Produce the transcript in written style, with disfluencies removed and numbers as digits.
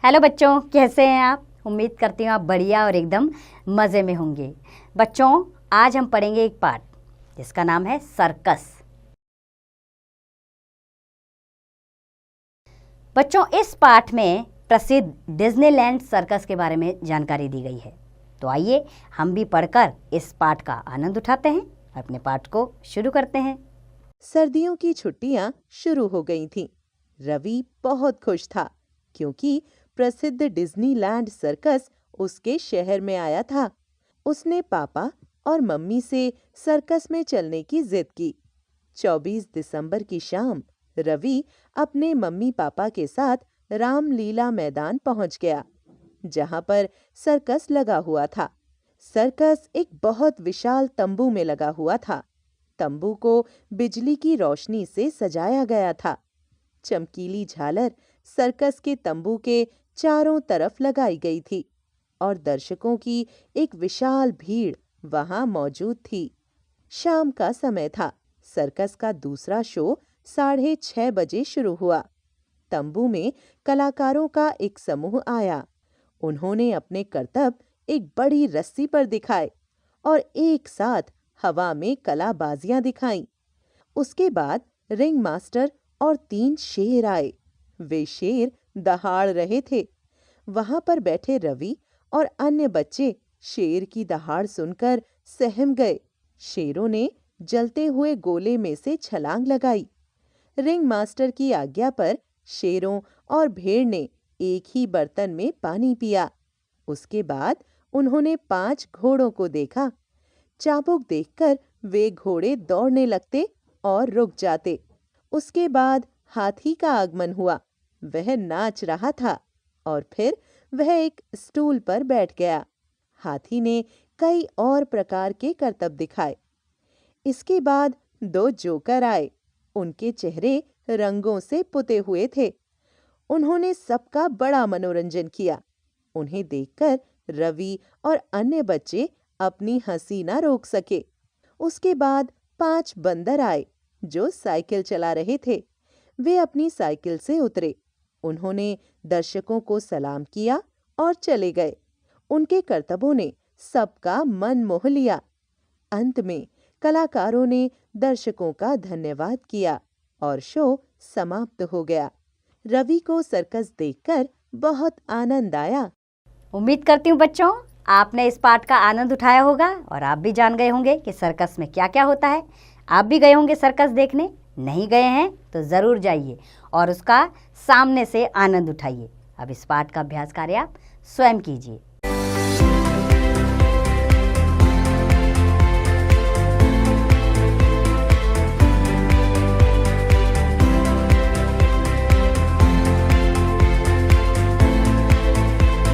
Hello बच्चों, कैसे हैं आप? उम्मीद करती हूँ आप बढ़िया और एकदम मज़े में होंगे। बच्चों, आज हम पढ़ेंगे एक पाठ जिसका नाम है सर्कस। बच्चों, इस पाठ में प्रसिद्ध डिज्नीलैंड सर्कस के बारे में जानकारी दी गई है। तो आइए हम भी पढ़कर इस पाठ का आनंद उठाते हैं। अपने पाठ को शुरू करते हैं। सर्दियों की छुट्टियां शुरू हो गई थीं। रवि बहुत खुश था क्योंकि प्रसिद्ध डिज्नीलैंड सर्कस उसके शहर में आया था। उसने पापा और मम्मी से सर्कस में चलने की जिद की। 24 दिसंबर की शाम रवि अपने मम्मी पापा के साथ रामलीला मैदान पहुंच गया, जहां पर सर्कस लगा हुआ था। सर्कस एक बहुत विशाल तंबू में लगा हुआ था। तंबू को बिजली की रोशनी से सजाया गया था। चमकीली झालर सर्कस के तंबू के चारों तरफ लगाई गई थी और दर्शकों की एक विशाल भीड़ वहां मौजूद थी। शाम का समय था। सर्कस का दूसरा शो 6:30 बजे शुरू हुआ। तंबू में कलाकारों का एक समूह आया। उन्होंने अपने करतब एक बड़ी रस्सी पर दिखाए और एक साथ हवा में कलाबाजियां दिखाईं। उसके बाद रिंग मास्टर और 3 शेर आए। वे शेर दहाड़ रहे थे। वहां पर बैठे रवि और अन्य बच्चे शेर की दहाड़ सुनकर सहम गए। शेरों ने जलते हुए गोले में से छलांग लगाई। रिंग मास्टर की आज्ञा पर शेरों और भेड़ ने एक ही बर्तन में पानी पिया। उसके बाद उन्होंने 5 घोड़ों को देखा। चाबुक देखकर वे घोड़े दौड़ने लगते और रुक जाते। उसके बाद हाथी का आगमन हुआ। वह नाच रहा था और फिर वह एक स्टूल पर बैठ गया। हाथी ने कई और प्रकार के करतब दिखाए। इसके बाद 2 जोकर आए। उनके चेहरे रंगों से पुते हुए थे। उन्होंने सबका बड़ा मनोरंजन किया। उन्हें देखकर रवि और अन्य बच्चे अपनी हंसी न रोक सके। उसके बाद 5 बंदर आए जो साइकिल चला रहे थे। वे अपनी साइकिल से उतरे। उन्होंने दर्शकों को सलाम किया और चले गए। उनके करतबों ने सबका मन मोह लिया। अंत में कलाकारों ने दर्शकों का धन्यवाद किया और शो समाप्त हो गया। रवि को सर्कस देखकर बहुत आनंद आया। उम्मीद करती हूँ बच्चों आपने इस पाठ का आनंद उठाया होगा और आप भी जान गए होंगे कि सर्कस में क्या क्या होता है। आप भी गए होंगे सर्कस देखने। नहीं गए हैं तो ज़रूर जाइए और उसका सामने से आनंद उठाइए। अब इस पाठ का अभ्यास कार्य आप स्वयं कीजिए।